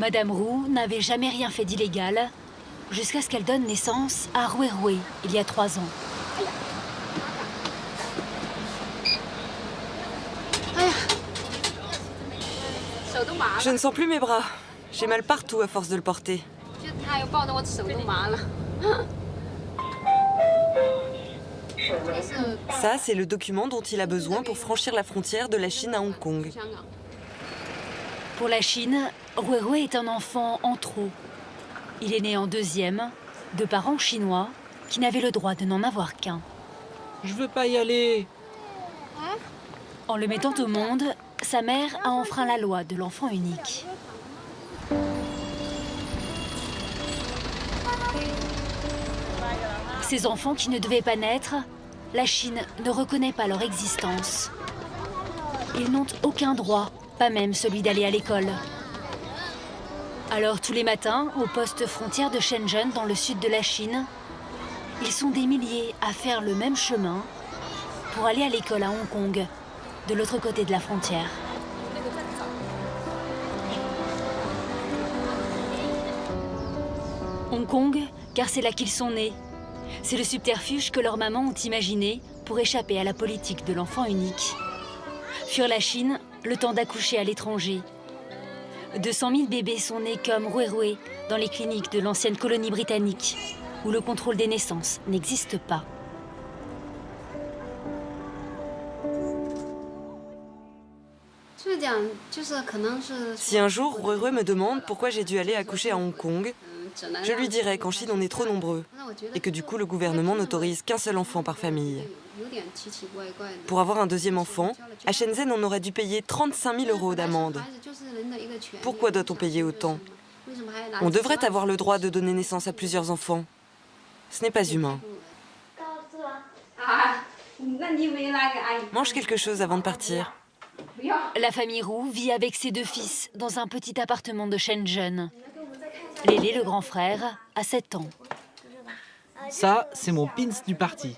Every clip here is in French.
Madame Roux n'avait jamais rien fait d'illégal jusqu'à ce qu'elle donne naissance à Ruirué il y a 3 ans. Je ne sens plus mes bras. J'ai mal partout à force de le porter. Ça, c'est le document dont il a besoin pour franchir la frontière de la Chine à Hong Kong. Pour la Chine, Ruirué est un enfant en trop. Il est né en 2e, de parents chinois qui n'avaient le droit de n'en avoir qu'un. Je veux pas y aller. En le mettant au monde, sa mère a enfreint la loi de l'enfant unique. Ces enfants qui ne devaient pas naître, la Chine ne reconnaît pas leur existence. Ils n'ont aucun droit, pas même celui d'aller à l'école. Alors tous les matins, au poste frontière de Shenzhen, dans le sud de la Chine, ils sont des milliers à faire le même chemin pour aller à l'école à Hong Kong, de l'autre côté de la frontière. Hong Kong, car c'est là qu'ils sont nés. C'est le subterfuge que leurs mamans ont imaginé pour échapper à la politique de l'enfant unique. Fuir la Chine, le temps d'accoucher à l'étranger. 200 000 bébés sont nés comme Ruirué dans les cliniques de l'ancienne colonie britannique, où le contrôle des naissances n'existe pas. Si un jour Ruirué me demande pourquoi j'ai dû aller accoucher à Hong Kong, je lui dirai qu'en Chine on est trop nombreux et que du coup le gouvernement n'autorise qu'un seul enfant par famille. Pour avoir un 2e enfant, à Shenzhen on aurait dû payer 35 000 € d'amende. Pourquoi doit-on payer autant? On devrait avoir le droit de donner naissance à plusieurs enfants. Ce n'est pas humain. Mange quelque chose avant de partir. La famille Roux vit avec ses 2 fils dans un petit appartement de Shenzhen. Lélé, le grand frère, a 7 ans. Ça, c'est mon pins du parti.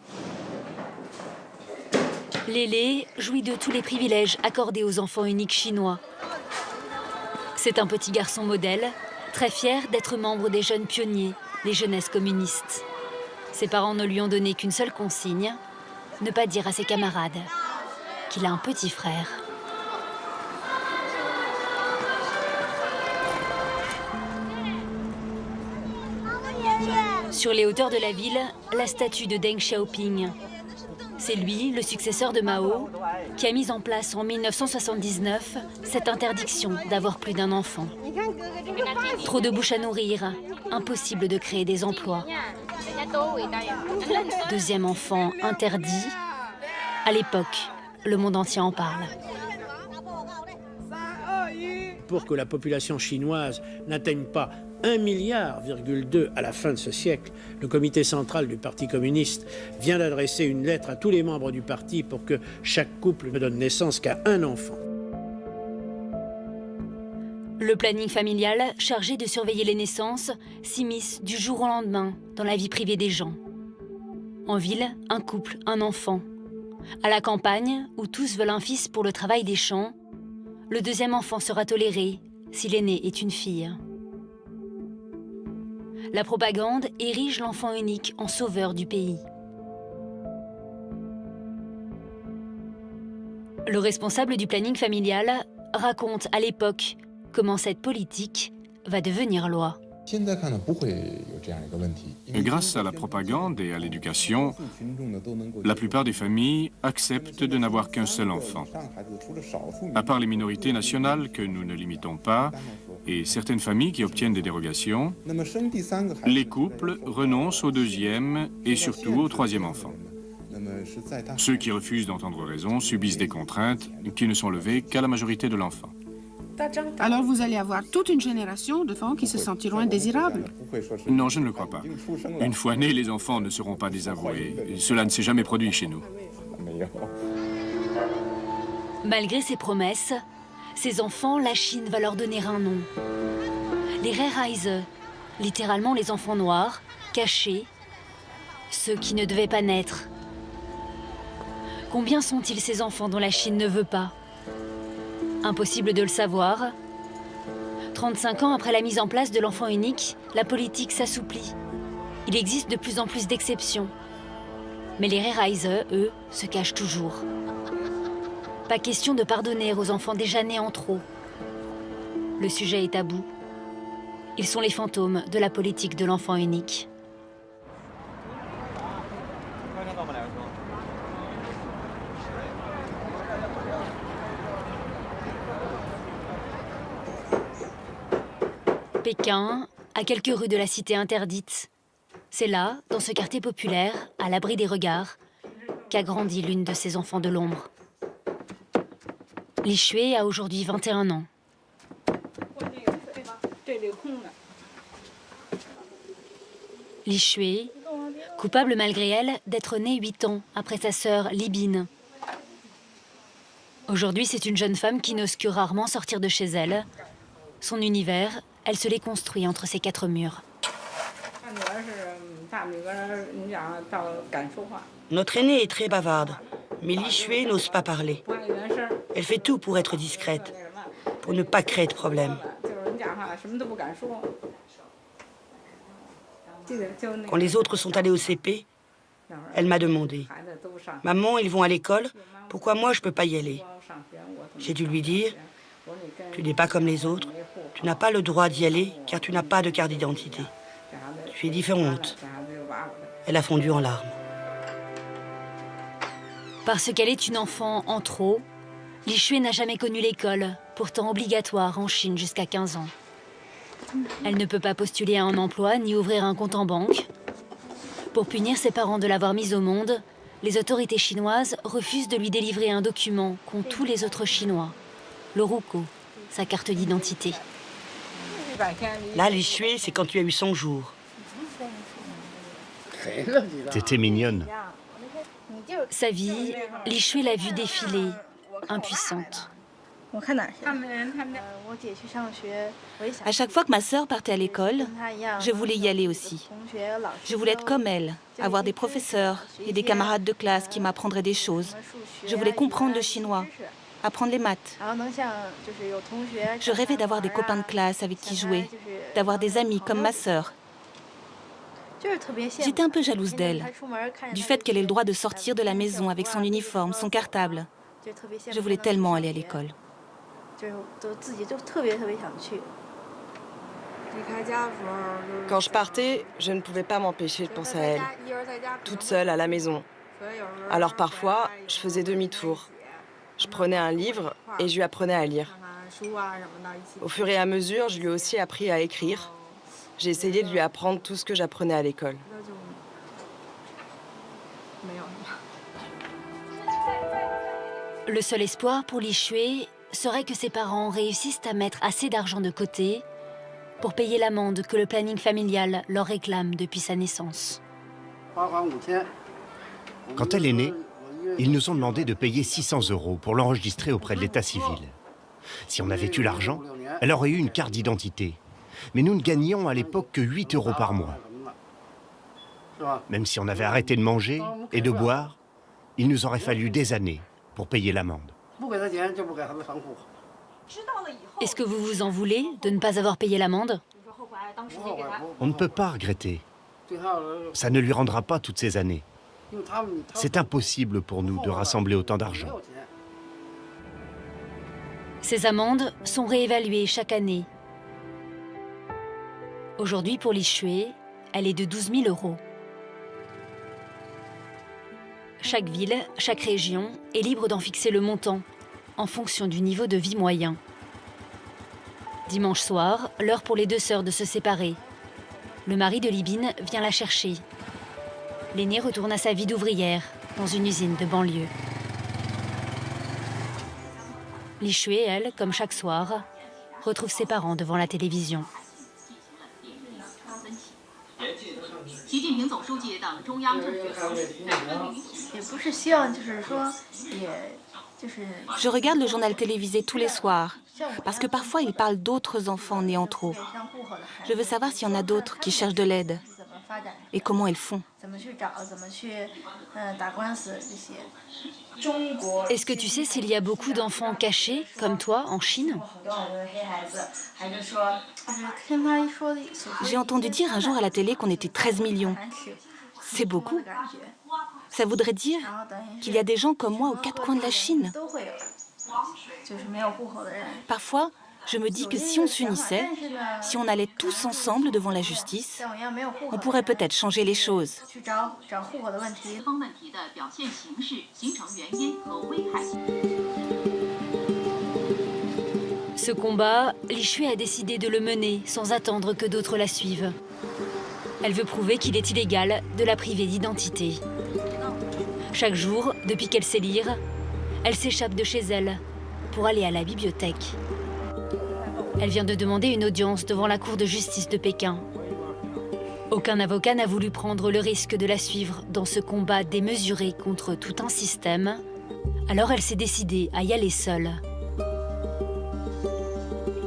Lélé jouit de tous les privilèges accordés aux enfants uniques chinois. C'est un petit garçon modèle, très fier d'être membre des jeunes pionniers, les jeunesses communistes. Ses parents ne lui ont donné qu'une seule consigne, ne pas dire à ses camarades qu'il a un petit frère. Sur les hauteurs de la ville, la statue de Deng Xiaoping. C'est lui, le successeur de Mao, qui a mis en place en 1979 cette interdiction d'avoir plus d'un enfant. Trop de bouches à nourrir, impossible de créer des emplois. 2e enfant interdit. À l'époque, le monde entier en parle. Pour que la population chinoise n'atteigne pas 1,2 milliard à la fin de ce siècle, le comité central du Parti communiste vient d'adresser une lettre à tous les membres du parti pour que chaque couple ne donne naissance qu'à un enfant. Le planning familial, chargé de surveiller les naissances, s'immisce du jour au lendemain dans la vie privée des gens. En ville, un couple, un enfant. À la campagne, où tous veulent un fils pour le travail des champs, le 2e enfant sera toléré si l'aîné est une fille. La propagande érige l'enfant unique en sauveur du pays. Le responsable du planning familial raconte à l'époque comment cette politique va devenir loi. Grâce à la propagande et à l'éducation, la plupart des familles acceptent de n'avoir qu'un seul enfant. À part les minorités nationales que nous ne limitons pas, et certaines familles qui obtiennent des dérogations, les couples renoncent au 2e et surtout au 3e enfant. Ceux qui refusent d'entendre raison subissent des contraintes qui ne sont levées qu'à la majorité de l'enfant. Alors vous allez avoir toute une génération d'enfants qui se sentiront indésirables. Non, je ne le crois pas. Une fois nés, les enfants ne seront pas désavoués. Cela ne s'est jamais produit chez nous. Malgré ces promesses, ces enfants, la Chine va leur donner un nom. Les Reihreise, littéralement les enfants noirs, cachés, ceux qui ne devaient pas naître. Combien sont-ils ces enfants dont la Chine ne veut pas? Impossible de le savoir. 35 ans après la mise en place de l'enfant unique, la politique s'assouplit. Il existe de plus en plus d'exceptions. Mais les Rereise, eux, se cachent toujours. Pas question de pardonner aux enfants déjà nés en trop. Le sujet est tabou. Ils sont les fantômes de la politique de l'enfant unique. Pékin, à quelques rues de la cité interdite. C'est là, dans ce quartier populaire, à l'abri des regards, qu'a grandi l'une de ses enfants de l'ombre. Li Shui a aujourd'hui 21 ans. Li Shui, coupable malgré elle d'être née 8 ans après sa sœur Li Bin. Aujourd'hui, c'est une jeune femme qui n'ose que rarement sortir de chez elle. Son univers, elle se l'est construit entre ses 4 murs. Notre aînée est très bavarde, mais Li Shui n'ose pas parler. Elle fait tout pour être discrète, pour ne pas créer de problème. Quand les autres sont allés au CP, elle m'a demandé « Maman, ils vont à l'école, pourquoi moi je ne peux pas y aller ?» J'ai dû lui dire « Tu n'es pas comme les autres, tu n'as pas le droit d'y aller car tu n'as pas de carte d'identité. Tu es différente. » Elle a fondu en larmes. Parce qu'elle est une enfant en trop, Li Shui n'a jamais connu l'école, pourtant obligatoire en Chine jusqu'à 15 ans. Elle ne peut pas postuler à un emploi ni ouvrir un compte en banque. Pour punir ses parents de l'avoir mise au monde, les autorités chinoises refusent de lui délivrer un document qu'ont tous les autres Chinois, le Ruko, sa carte d'identité. Là, Li Shui, c'est quand tu as eu 100 jours. T'étais mignonne. Sa vie, Li Shui l'a vue défiler, impuissante. À chaque fois que ma sœur partait à l'école, je voulais y aller aussi. Je voulais être comme elle, avoir des professeurs et des camarades de classe qui m'apprendraient des choses. Je voulais comprendre le chinois, apprendre les maths. Je rêvais d'avoir des copains de classe avec qui jouer, d'avoir des amis comme ma sœur. J'étais un peu jalouse d'elle, du fait qu'elle ait le droit de sortir de la maison avec son uniforme, son cartable. Je voulais tellement aller à l'école. Quand je partais, je ne pouvais pas m'empêcher de penser à elle, toute seule à la maison. Alors parfois, je faisais demi-tour. Je prenais un livre et je lui apprenais à lire. Au fur et à mesure, je lui ai aussi appris à écrire. J'ai essayé de lui apprendre tout ce que j'apprenais à l'école. Le seul espoir pour Li Shui serait que ses parents réussissent à mettre assez d'argent de côté pour payer l'amende que le planning familial leur réclame depuis sa naissance. Quand elle est née, ils nous ont demandé de payer 600 € pour l'enregistrer auprès de l'état civil. Si on avait eu l'argent, elle aurait eu une carte d'identité. Mais nous ne gagnions à l'époque que 8 € par mois. Même si on avait arrêté de manger et de boire, il nous aurait fallu des années pour payer l'amende. Est-ce que vous vous en voulez de ne pas avoir payé l'amende? On ne peut pas regretter. Ça ne lui rendra pas toutes ces années. C'est impossible pour nous de rassembler autant d'argent. Ces amendes sont réévaluées chaque année. Aujourd'hui, pour Li Shui, elle est de 12 000 €. Chaque ville, chaque région est libre d'en fixer le montant en fonction du niveau de vie moyen. Dimanche soir, l'heure pour les deux sœurs de se séparer. Le mari de Li Bin vient la chercher. L'aînée retourne à sa vie d'ouvrière dans une usine de banlieue. Li Shui, elle, comme chaque soir, retrouve ses parents devant la télévision. Je regarde le journal télévisé tous les soirs, parce que parfois il parle d'autres enfants nés en trop. Je veux savoir s'il y en a d'autres qui cherchent de l'aide. et comment elles font. Est-ce que tu sais s'il y a beaucoup d'enfants cachés, comme toi, en Chine? J'ai entendu dire un jour à la télé qu'on était 13 millions. C'est beaucoup. Ça voudrait dire qu'il y a des gens comme moi aux quatre coins de la Chine. Parfois, je me dis que si on s'unissait, si on allait tous ensemble devant la justice, on pourrait peut-être changer les choses. Ce combat, Li Shui a décidé de le mener sans attendre que d'autres la suivent. Elle veut prouver qu'il est illégal de la priver d'identité. Chaque jour, depuis qu'elle sait lire, elle s'échappe de chez elle pour aller à la bibliothèque. Elle vient de demander une audience devant la cour de justice de Pékin. Aucun avocat n'a voulu prendre le risque de la suivre dans ce combat démesuré contre tout un système. Alors elle s'est décidée à y aller seule.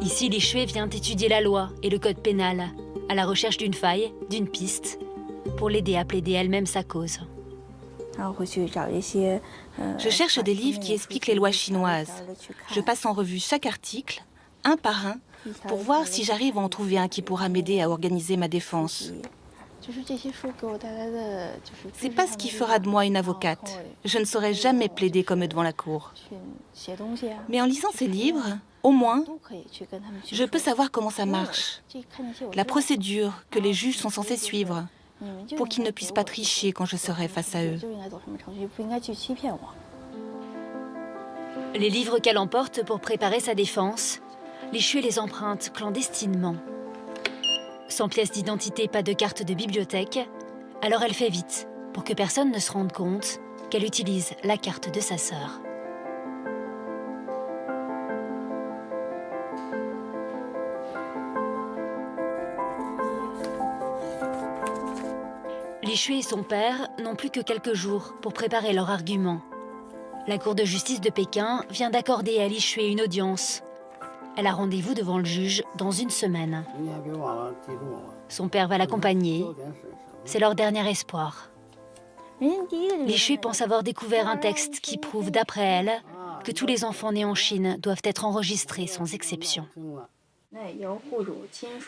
Ici, Li Shui vient étudier la loi et le code pénal, à la recherche d'une faille, d'une piste, pour l'aider à plaider elle-même sa cause. Je cherche des livres qui expliquent les lois chinoises. Je passe en revue chaque article, un par un, pour voir si j'arrive à en trouver un qui pourra m'aider à organiser ma défense. C'est pas ce qui fera de moi une avocate. Je ne saurais jamais plaider comme eux devant la cour. Mais en lisant ces livres, au moins, je peux savoir comment ça marche, la procédure que les juges sont censés suivre, pour qu'ils ne puissent pas tricher quand je serai face à eux. Les livres qu'elle emporte pour préparer sa défense, Li Shui les emprunte clandestinement. Sans pièce d'identité, pas de carte de bibliothèque, alors elle fait vite pour que personne ne se rende compte qu'elle utilise la carte de sa sœur. Li Shui et son père n'ont plus que quelques jours pour préparer leur argument. La Cour de justice de Pékin vient d'accorder à Li Shui une audience. Elle a rendez-vous devant le juge dans une semaine. Son père va l'accompagner. C'est leur dernier espoir. Li Shui pense avoir découvert un texte qui prouve, d'après elle, que tous les enfants nés en Chine doivent être enregistrés sans exception.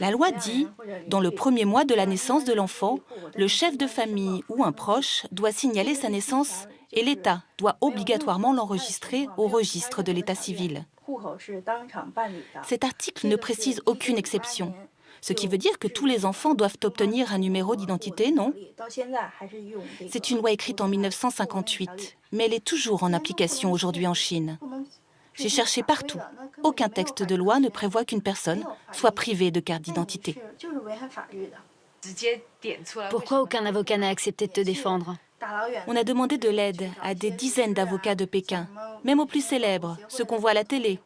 La loi dit, dans le premier mois de la naissance de l'enfant, le chef de famille ou un proche doit signaler sa naissance et l'État doit obligatoirement l'enregistrer au registre de l'état civil. Cet article ne précise aucune exception, ce qui veut dire que tous les enfants doivent obtenir un numéro d'identité, non? C'est une loi écrite en 1958, mais elle est toujours en application aujourd'hui en Chine. J'ai cherché partout. Aucun texte de loi ne prévoit qu'une personne soit privée de carte d'identité. Pourquoi aucun avocat n'a accepté de te défendre? On a demandé de l'aide à des dizaines d'avocats de Pékin, même aux plus célèbres, ceux qu'on voit à la télé.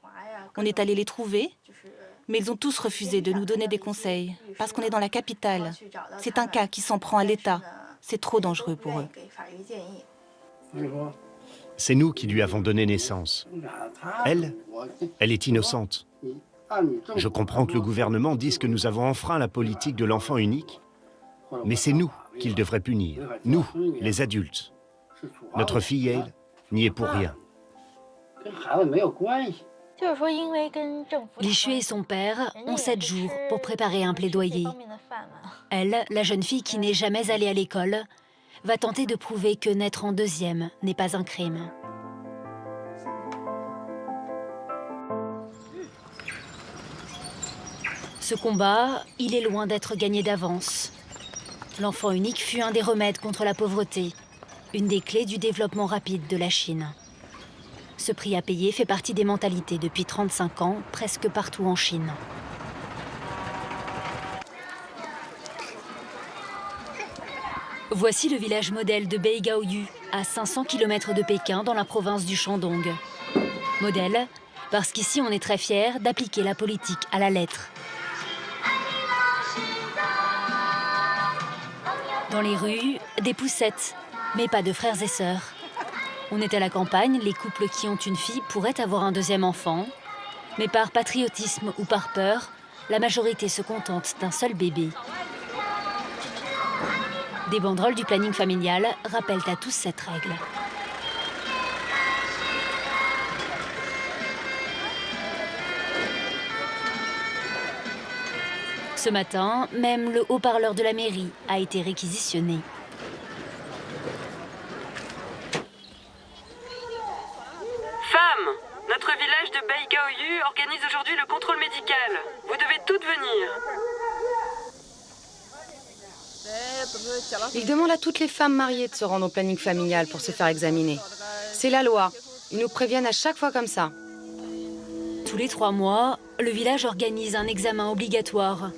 On est allé les trouver, mais ils ont tous refusé de nous donner des conseils, parce qu'on est dans la capitale. C'est un cas qui s'en prend à l'État. C'est trop dangereux pour eux. C'est nous qui lui avons donné naissance. Elle est innocente. Je comprends que le gouvernement dise que nous avons enfreint la politique de l'enfant unique, mais c'est nous qu'il devrait punir, nous, les adultes. Notre fille, elle, n'y est pour rien. Li Shui et son père ont 7 jours pour préparer un plaidoyer. Elle, la jeune fille qui n'est jamais allée à l'école, va tenter de prouver que naître en deuxième n'est pas un crime. Ce combat, il est loin d'être gagné d'avance. L'enfant unique fut un des remèdes contre la pauvreté, une des clés du développement rapide de la Chine. Ce prix à payer fait partie des mentalités depuis 35 ans, presque partout en Chine. Voici le village modèle de Beigaoyu, à 500 km de Pékin, dans la province du Shandong. Modèle, parce qu'ici on est très fiers d'appliquer la politique à la lettre. Dans les rues, des poussettes, mais pas de frères et sœurs. On est à la campagne, les couples qui ont une fille pourraient avoir un deuxième enfant, mais par patriotisme ou par peur, la majorité se contente d'un seul bébé. Des banderoles du planning familial rappellent à tous cette règle. Ce matin, même le haut-parleur de la mairie a été réquisitionné. Femmes, notre village de Beigaoyu organise aujourd'hui le contrôle médical. Vous devez toutes venir. Ils demandent à toutes les femmes mariées de se rendre au planning familial pour se faire examiner. C'est la loi. Ils nous préviennent à chaque fois comme ça. Tous les 3 mois, le village organise un examen obligatoire.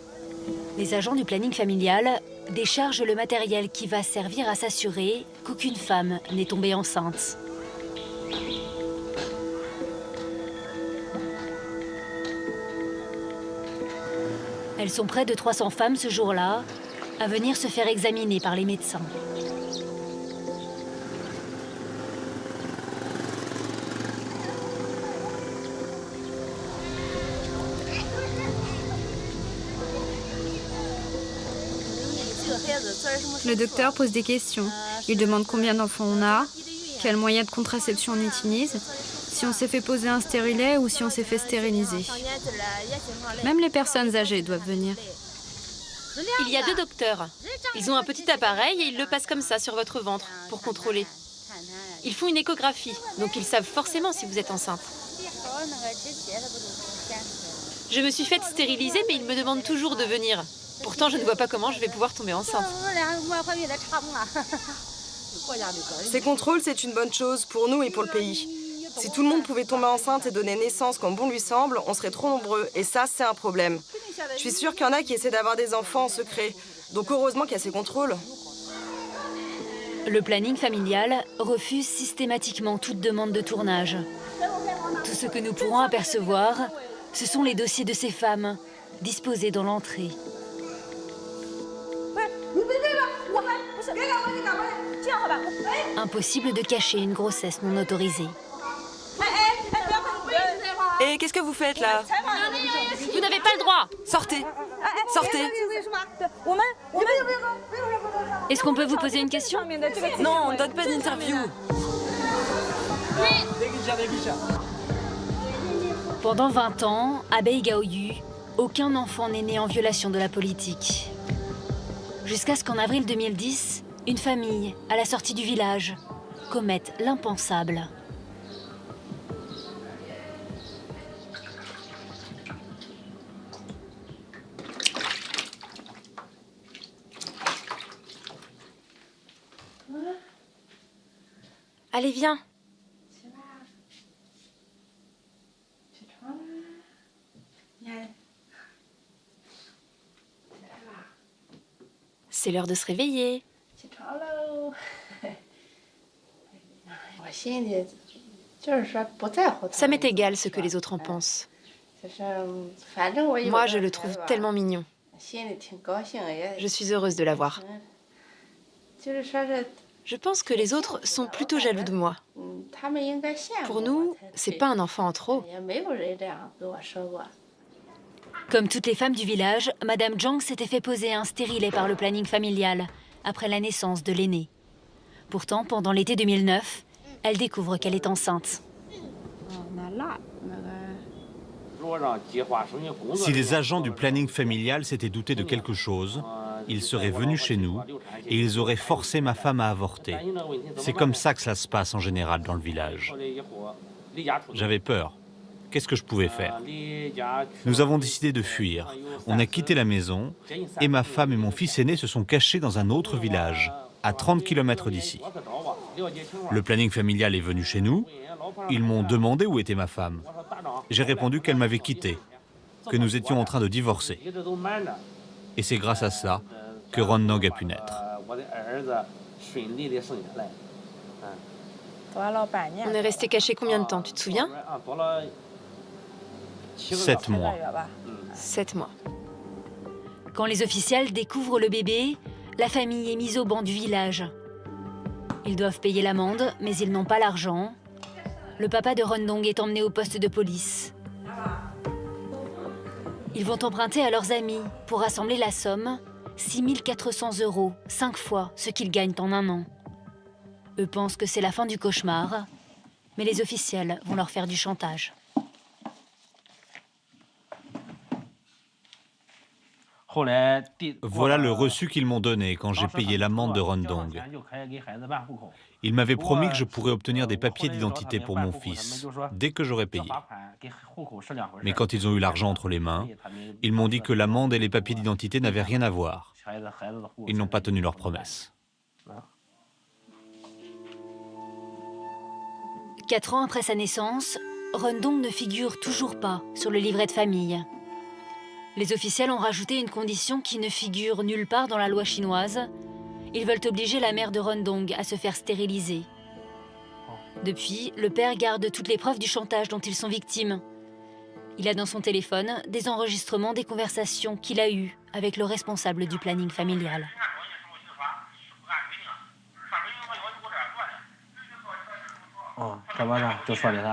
Les agents du planning familial déchargent le matériel qui va servir à s'assurer qu'aucune femme n'est tombée enceinte. Elles sont près de 300 femmes ce jour-là à venir se faire examiner par les médecins. Le docteur pose des questions. Il demande combien d'enfants on a, quels moyens de contraception on utilise, si on s'est fait poser un stérilet ou si on s'est fait stériliser. Même les personnes âgées doivent venir. Il y a 2 docteurs. Ils ont un petit appareil et ils le passent comme ça sur votre ventre pour contrôler. Ils font une échographie, donc ils savent forcément si vous êtes enceinte. Je me suis faite stériliser, mais ils me demandent toujours de venir. Pourtant, je ne vois pas comment je vais pouvoir tomber enceinte. Ces contrôles, c'est une bonne chose pour nous et pour le pays. Si tout le monde pouvait tomber enceinte et donner naissance comme bon lui semble, on serait trop nombreux. Et ça, c'est un problème. Je suis sûre qu'il y en a qui essaient d'avoir des enfants en secret. Donc heureusement qu'il y a ces contrôles. Le planning familial refuse systématiquement toute demande de tournage. Tout ce que nous pourrons apercevoir, ce sont les dossiers de ces femmes, disposés dans l'entrée. Impossible de cacher une grossesse non autorisée. Et qu'est-ce que vous faites là? Vous n'avez pas le droit! Sortez! Sortez! Est-ce qu'on peut vous poser une question? Non, on ne donne pas d'interview. Pendant 20 ans, à Beigaoyu, aucun enfant n'est né en violation de la politique. Jusqu'à ce qu'en avril 2010, une famille, à la sortie du village, commette l'impensable. Allez, viens. C'est l'heure de se réveiller. Ça m'est égal ce que les autres en pensent. Moi, je le trouve tellement mignon. Je suis heureuse de l'avoir. Je pense que les autres sont plutôt jaloux de moi. Pour nous, c'est pas un enfant en trop. Comme toutes les femmes du village, Madame Zhang s'était fait poser un stérilet par le planning familial après la naissance de l'aîné. Pourtant, pendant l'été 2009, elle découvre qu'elle est enceinte. Si les agents du planning familial s'étaient doutés de quelque chose, ils seraient venus chez nous et ils auraient forcé ma femme à avorter. C'est comme ça que ça se passe en général dans le village. J'avais peur. Qu'est-ce que je pouvais faire? Nous avons décidé de fuir. On a quitté la maison et ma femme et mon fils aîné se sont cachés dans un autre village, à 30 km d'ici. Le planning familial est venu chez nous. Ils m'ont demandé où était ma femme. J'ai répondu qu'elle m'avait quitté, que nous étions en train de divorcer. Et c'est grâce à ça que Ronnong a pu naître. On est resté cachés combien de temps, tu te souviens? 7 mois. 7 mois. Quand les officiels découvrent le bébé, la famille est mise au banc du village. Ils doivent payer l'amende, mais ils n'ont pas l'argent. Le papa de Ronnong est emmené au poste de police. Ils vont emprunter à leurs amis pour rassembler la somme, 6 400 €, 5 fois ce qu'ils gagnent en un an. Eux pensent que c'est la fin du cauchemar, mais les officiels vont leur faire du chantage. Voilà le reçu qu'ils m'ont donné quand j'ai payé l'amende de Rundong. Ils m'avaient promis que je pourrais obtenir des papiers d'identité pour mon fils, dès que j'aurais payé. Mais quand ils ont eu l'argent entre les mains, ils m'ont dit que l'amende et les papiers d'identité n'avaient rien à voir. Ils n'ont pas tenu leur promesse. 4 ans après sa naissance, Rundong ne figure toujours pas sur le livret de famille. Les officiels ont rajouté une condition qui ne figure nulle part dans la loi chinoise. Ils veulent obliger la mère de Rundong à se faire stériliser. Depuis, le père garde toutes les preuves du chantage dont ils sont victimes. Il a dans son téléphone des enregistrements des conversations qu'il a eues avec le responsable du planning familial.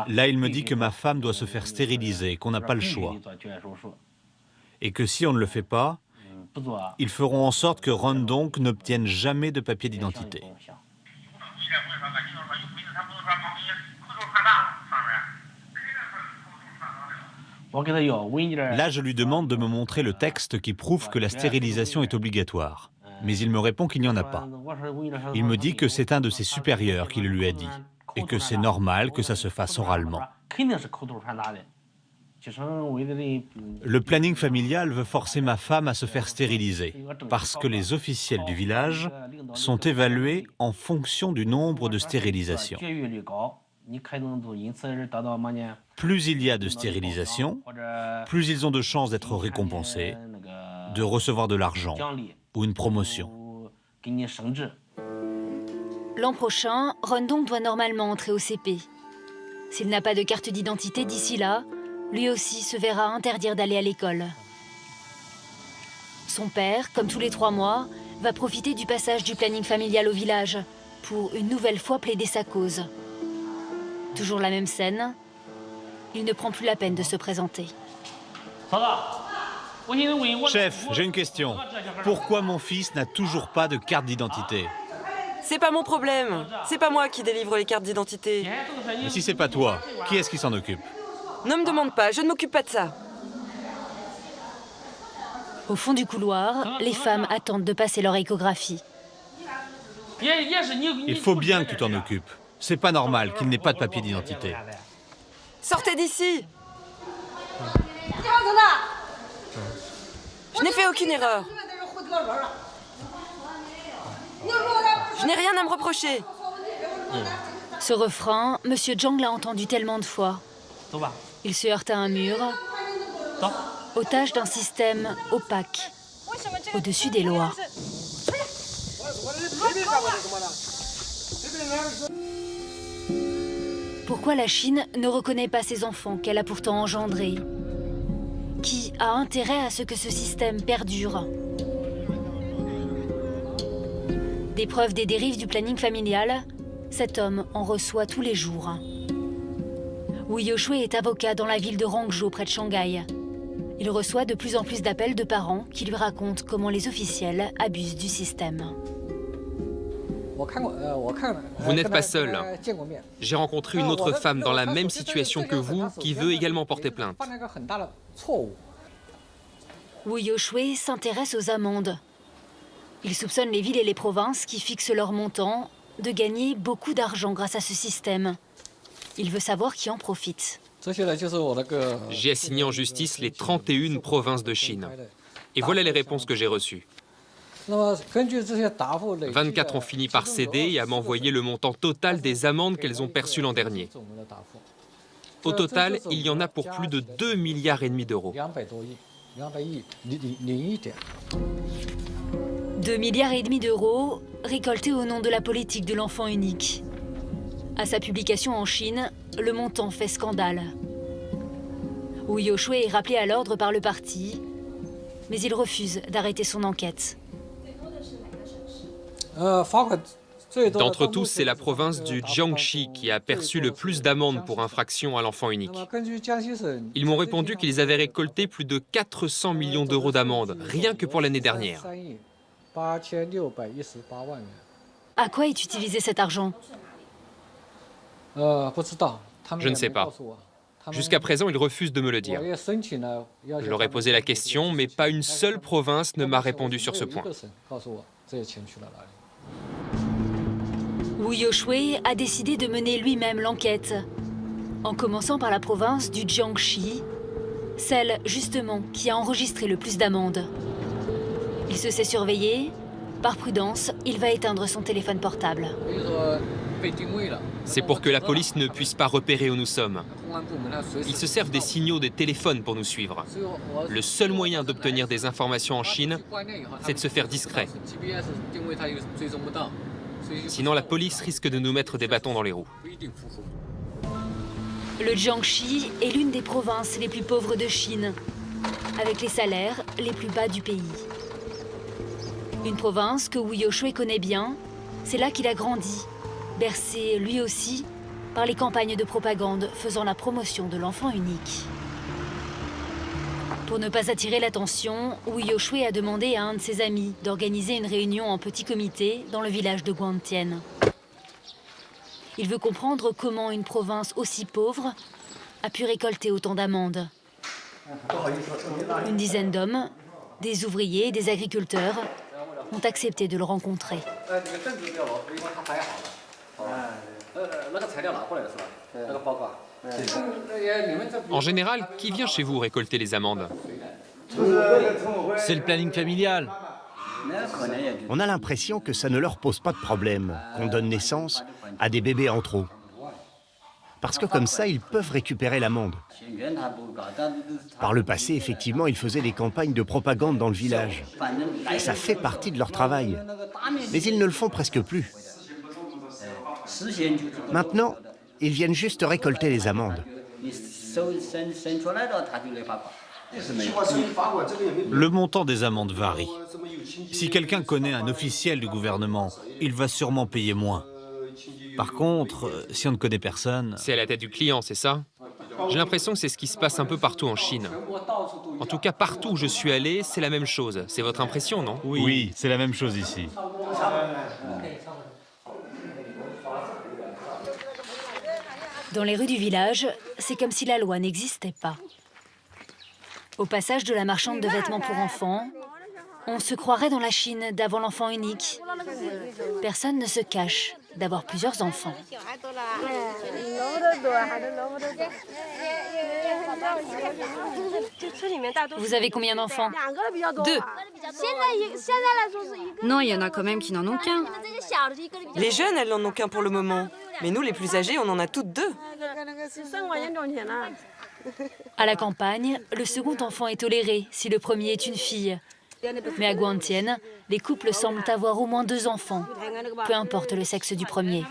Là, il me dit que ma femme doit se faire stériliser, qu'on n'a pas le choix. Et que si on ne le fait pas, ils feront en sorte que Rundong n'obtienne jamais de papier d'identité. Là, je lui demande de me montrer le texte qui prouve que la stérilisation est obligatoire. Mais il me répond qu'il n'y en a pas. Il me dit que c'est un de ses supérieurs qui le lui a dit, et que c'est normal que ça se fasse oralement. Le planning familial veut forcer ma femme à se faire stériliser, parce que les officiels du village sont évalués en fonction du nombre de stérilisations. Plus il y a de stérilisations, plus ils ont de chances d'être récompensés, de recevoir de l'argent ou une promotion. L'an prochain, Rundong doit normalement entrer au CP. S'il n'a pas de carte d'identité d'ici là, lui aussi se verra interdire d'aller à l'école. Son père, comme tous les 3 mois, va profiter du passage du planning familial au village pour une nouvelle fois plaider sa cause. Toujours la même scène, il ne prend plus la peine de se présenter. Chef, j'ai une question. Pourquoi mon fils n'a toujours pas de carte d'identité? C'est pas mon problème. C'est pas moi qui délivre les cartes d'identité. Mais si c'est pas toi, qui est-ce qui s'en occupe? Ne me demande pas, je ne m'occupe pas de ça. Au fond du couloir, les femmes attendent de passer leur échographie. Il faut bien que tu t'en occupes. C'est pas normal qu'il n'ait pas de papier d'identité. Sortez d'ici! Je n'ai fait aucune erreur. Je n'ai rien à me reprocher. Ce refrain, Monsieur Zhang l'a entendu tellement de fois. Il se heurte à un mur, otage d'un système opaque, au-dessus des lois. Pourquoi la Chine ne reconnaît pas ses enfants qu'elle a pourtant engendrés? Qui a intérêt à ce que ce système perdure? Des preuves des dérives du planning familial, cet homme en reçoit tous les jours. Wu Youshui est avocat dans la ville de Rangzhou, près de Shanghai. Il reçoit de plus en plus d'appels de parents qui lui racontent comment les officiels abusent du système. Vous n'êtes pas seul. J'ai rencontré une autre femme dans la même situation que vous qui veut également porter plainte. Wu Youshui s'intéresse aux amendes. Il soupçonne les villes et les provinces qui fixent leur montant de gagner beaucoup d'argent grâce à ce système. Il veut savoir qui en profite. J'ai assigné en justice les 31 provinces de Chine. Et voilà les réponses que j'ai reçues. 24 ont fini par céder et à m'envoyer le montant total des amendes qu'elles ont perçues l'an dernier. Au total, il y en a pour plus de 2,5 milliards d'euros. 2,5 milliards d'euros récoltés au nom de la politique de l'enfant unique. À sa publication en Chine, le montant fait scandale. Wu Youshui est rappelé à l'ordre par le parti, mais il refuse d'arrêter son enquête. D'entre tous, c'est la province du Jiangxi qui a perçu le plus d'amendes pour infraction à l'enfant unique. Ils m'ont répondu qu'ils avaient récolté plus de 400 millions d'euros d'amendes, rien que pour l'année dernière. À quoi est utilisé cet argent? Je ne sais pas. Jusqu'à présent, ils refusent de me le dire. Je leur ai posé la question, mais pas une seule province ne m'a répondu sur ce point. Wu Youshui a décidé de mener lui-même l'enquête, en commençant par la province du Jiangxi, celle justement qui a enregistré le plus d'amendes. Il se sait surveiller. Par prudence, il va éteindre son téléphone portable. C'est pour que la police ne puisse pas repérer où nous sommes. Ils se servent des signaux des téléphones pour nous suivre. Le seul moyen d'obtenir des informations en Chine, c'est de se faire discret. Sinon, la police risque de nous mettre des bâtons dans les roues. Le Jiangxi est l'une des provinces les plus pauvres de Chine, avec les salaires les plus bas du pays. Une province que Wu Youshui connaît bien, c'est là qu'il a grandi, bercé lui aussi par les campagnes de propagande faisant la promotion de l'enfant unique. Pour ne pas attirer l'attention, Wu Youshui a demandé à un de ses amis d'organiser une réunion en petit comité dans le village de Guangtian. Il veut comprendre comment une province aussi pauvre a pu récolter autant d'amendes. Une dizaine d'hommes, des ouvriers et des agriculteurs ont accepté de le rencontrer. En général, qui vient chez vous récolter les amendes? C'est le planning familial. On a l'impression que ça ne leur pose pas de problème, qu'on donne naissance à des bébés en trop. Parce que comme ça, ils peuvent récupérer l'amende. Par le passé, effectivement, ils faisaient des campagnes de propagande dans le village. Ça fait partie de leur travail. Mais ils ne le font presque plus. Maintenant, ils viennent juste récolter les amendes. Le montant des amendes varie. Si quelqu'un connaît un officiel du gouvernement, il va sûrement payer moins. Par contre, si on ne connaît personne... C'est à la tête du client, c'est ça? J'ai l'impression que c'est ce qui se passe un peu partout en Chine. En tout cas, partout où je suis allé, c'est la même chose. C'est votre impression, non? Oui, c'est la même chose ici. Dans les rues du village, c'est comme si la loi n'existait pas. Au passage de la marchande de vêtements pour enfants, on se croirait dans la Chine d'avant l'enfant unique. Personne ne se cache d'avoir plusieurs enfants. Vous avez combien d'enfants? 2. Non, il y en a quand même qui n'en ont qu'un. Les jeunes, elles n'en ont qu'un pour le moment. Mais nous, les plus âgés, on en a toutes 2. À la campagne, le second enfant est toléré si le premier est une fille. Mais à Guangtian, les couples semblent avoir au moins 2 enfants, peu importe le sexe du premier.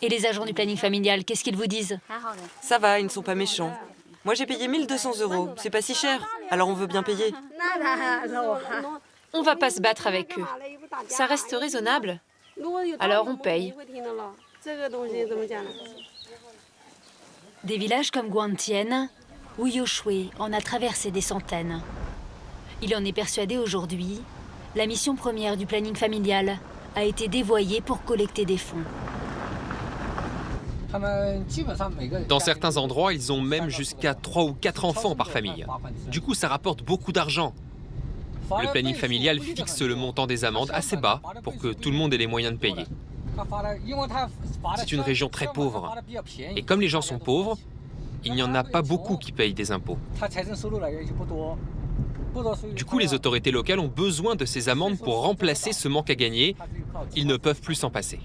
Et les agents du planning familial, qu'est-ce qu'ils vous disent? Ça va, ils ne sont pas méchants. Moi, j'ai payé 1 200 €. C'est pas si cher, alors on veut bien payer. On va pas se battre avec eux. Ça reste raisonnable. Alors on paye. Des villages comme Guangtian, Wu Youshui en a traversé des centaines. Il en est persuadé aujourd'hui, la mission première du planning familial a été dévoyée pour collecter des fonds. Dans certains endroits, ils ont même jusqu'à 3 ou 4 enfants par famille. Du coup, ça rapporte beaucoup d'argent. Le planning familial fixe le montant des amendes assez bas pour que tout le monde ait les moyens de payer. C'est une région très pauvre. Et comme les gens sont pauvres, il n'y en a pas beaucoup qui payent des impôts. Du coup, les autorités locales ont besoin de ces amendes pour remplacer ce manque à gagner. Ils ne peuvent plus s'en passer.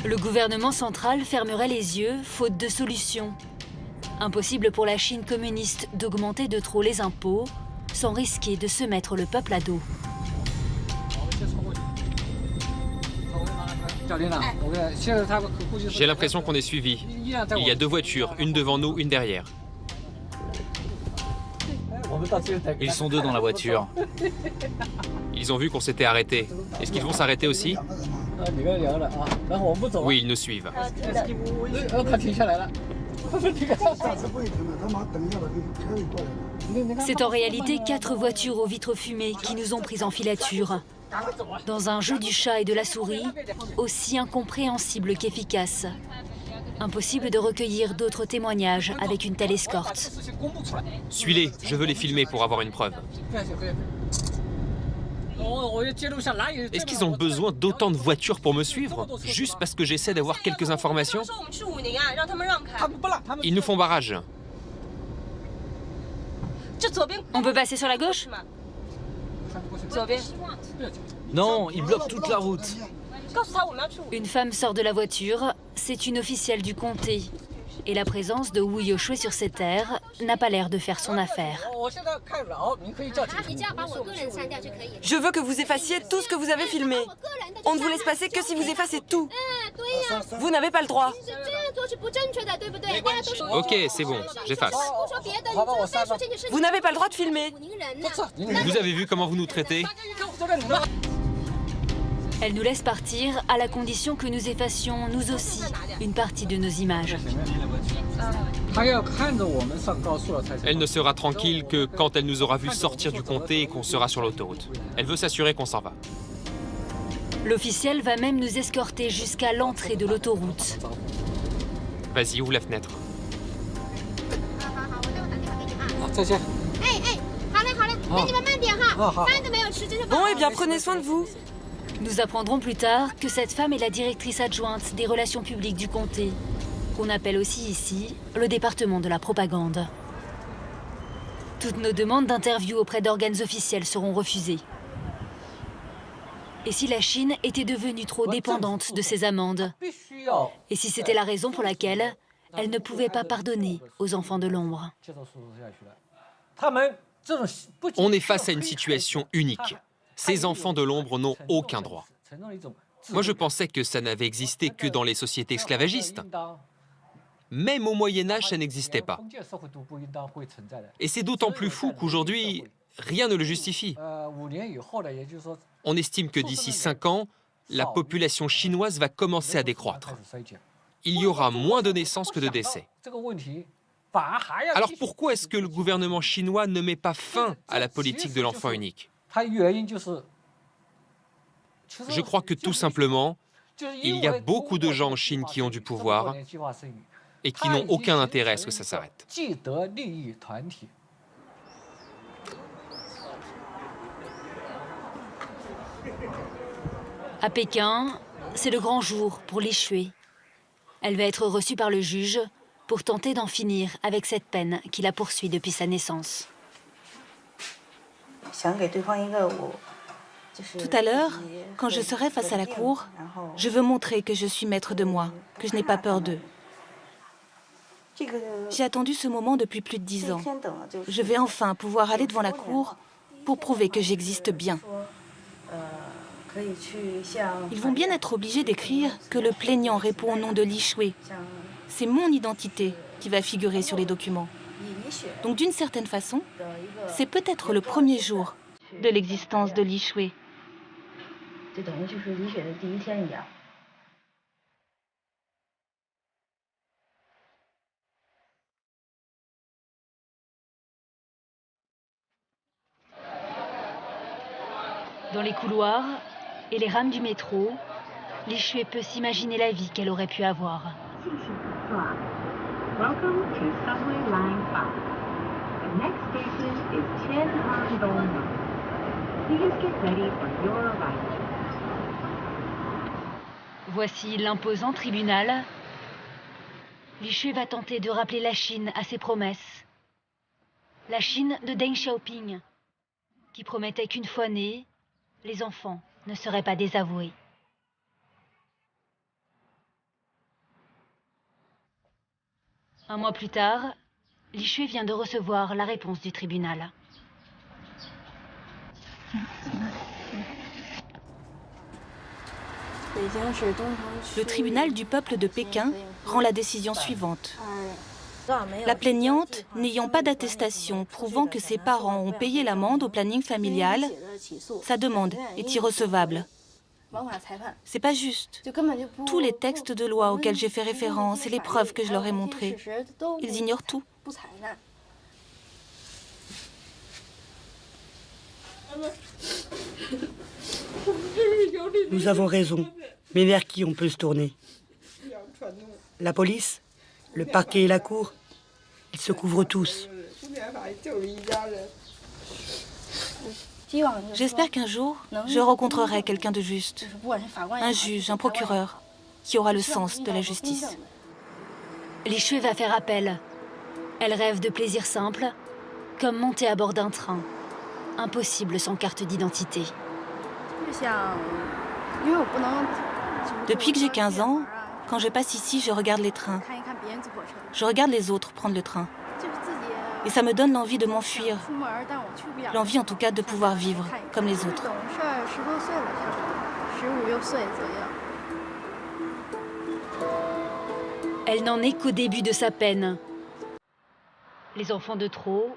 Le gouvernement central fermerait les yeux, faute de solution. Impossible pour la Chine communiste d'augmenter de trop les impôts, sans risquer de se mettre le peuple à dos. J'ai l'impression qu'on est suivi. Il y a 2 voitures, une devant nous, une derrière. Ils sont 2 dans la voiture. Ils ont vu qu'on s'était arrêté. Est-ce qu'ils vont s'arrêter aussi? Oui, ils nous suivent. C'est en réalité 4 voitures aux vitres fumées qui nous ont pris en filature. Dans un jeu du chat et de la souris, aussi incompréhensible qu'efficace. Impossible de recueillir d'autres témoignages avec une telle escorte. Suis-les, je veux les filmer pour avoir une preuve. Est-ce qu'ils ont besoin d'autant de voitures pour me suivre, juste parce que j'essaie d'avoir quelques informations? Ils nous font barrage. On peut passer sur la gauche? Non, ils bloquent toute la route. Une femme sort de la voiture, c'est une officielle du comté. Et la présence de Wu Youshui sur ces terres n'a pas l'air de faire son affaire. Je veux que vous effaciez tout ce que vous avez filmé. On ne vous laisse passer que si vous effacez tout. Vous n'avez pas le droit. Ok, c'est bon, j'efface. Vous n'avez pas le droit de filmer. Vous avez vu comment vous nous traitez? Elle nous laisse partir à la condition que nous effacions, nous aussi, une partie de nos images. Elle ne sera tranquille que quand elle nous aura vu sortir du comté et qu'on sera sur l'autoroute. Elle veut s'assurer qu'on s'en va. L'officiel va même nous escorter jusqu'à l'entrée de l'autoroute. Vas-y, ouvre la fenêtre. Bon, eh bien, prenez soin de vous. Nous apprendrons plus tard que cette femme est la directrice adjointe des relations publiques du comté, qu'on appelle aussi ici le département de la propagande. Toutes nos demandes d'interview auprès d'organes officiels seront refusées. Et si la Chine était devenue trop dépendante de ses amendes? Et si c'était la raison pour laquelle elle ne pouvait pas pardonner aux enfants de l'ombre? On est face à une situation unique. Ces enfants de l'ombre n'ont aucun droit. Moi, je pensais que ça n'avait existé que dans les sociétés esclavagistes. Même au Moyen-Âge, ça n'existait pas. Et c'est d'autant plus fou qu'aujourd'hui, rien ne le justifie. On estime que d'ici 5 ans, la population chinoise va commencer à décroître. Il y aura moins de naissances que de décès. Alors pourquoi est-ce que le gouvernement chinois ne met pas fin à la politique de l'enfant unique? Je crois que tout simplement, il y a beaucoup de gens en Chine qui ont du pouvoir et qui n'ont aucun intérêt à ce que ça s'arrête. À Pékin, c'est le grand jour pour Li Shui. Elle va être reçue par le juge pour tenter d'en finir avec cette peine qui la poursuit depuis sa naissance. Tout à l'heure, quand je serai face à la cour, je veux montrer que je suis maître de moi, que je n'ai pas peur d'eux. J'ai attendu ce moment depuis plus de 10 ans. Je vais enfin pouvoir aller devant la cour pour prouver que j'existe bien. Ils vont bien être obligés d'écrire que le plaignant répond au nom de Li Shui. C'est mon identité qui va figurer sur les documents. Donc d'une certaine façon, c'est peut-être le premier jour de l'existence de Li Shui. Dans les couloirs et les rames du métro, Li Shui peut s'imaginer la vie qu'elle aurait pu avoir. Welcome to Subway Line 5. The next station is Tian'an. Please get ready for your arrival. Voici l'imposant tribunal. Li Shui va tenter de rappeler la Chine à ses promesses. La Chine de Deng Xiaoping, qui promettait qu'une fois nés, les enfants ne seraient pas désavoués. Un mois plus tard, Li Shui vient de recevoir la réponse du tribunal. Le tribunal du peuple de Pékin rend la décision suivante. La plaignante, n'ayant pas d'attestation prouvant que ses parents ont payé l'amende au planning familial, sa demande est irrecevable. C'est pas juste. Tous les textes de loi auxquels j'ai fait référence et les preuves que je leur ai montrées, ils ignorent tout. Nous avons raison, mais vers qui on peut se tourner? La police? Le parquet et la cour? Ils se couvrent tous. J'espère qu'un jour, je rencontrerai quelqu'un de juste. Un juge, un procureur, qui aura le sens de la justice. Li Shui va faire appel. Elle rêve de plaisirs simples, comme monter à bord d'un train. Impossible sans carte d'identité. Depuis que j'ai 15 ans, quand je passe ici, je regarde les trains. Je regarde les autres prendre le train. Et ça me donne l'envie de m'enfuir. L'envie en tout cas de pouvoir vivre comme les autres. Elle n'en est qu'au début de sa peine. Les enfants de trop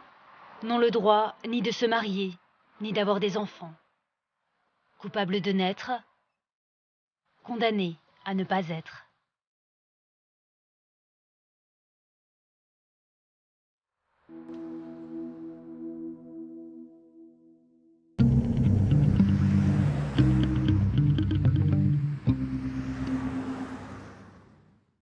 n'ont le droit ni de se marier, ni d'avoir des enfants. Coupables de naître, condamnés à ne pas être.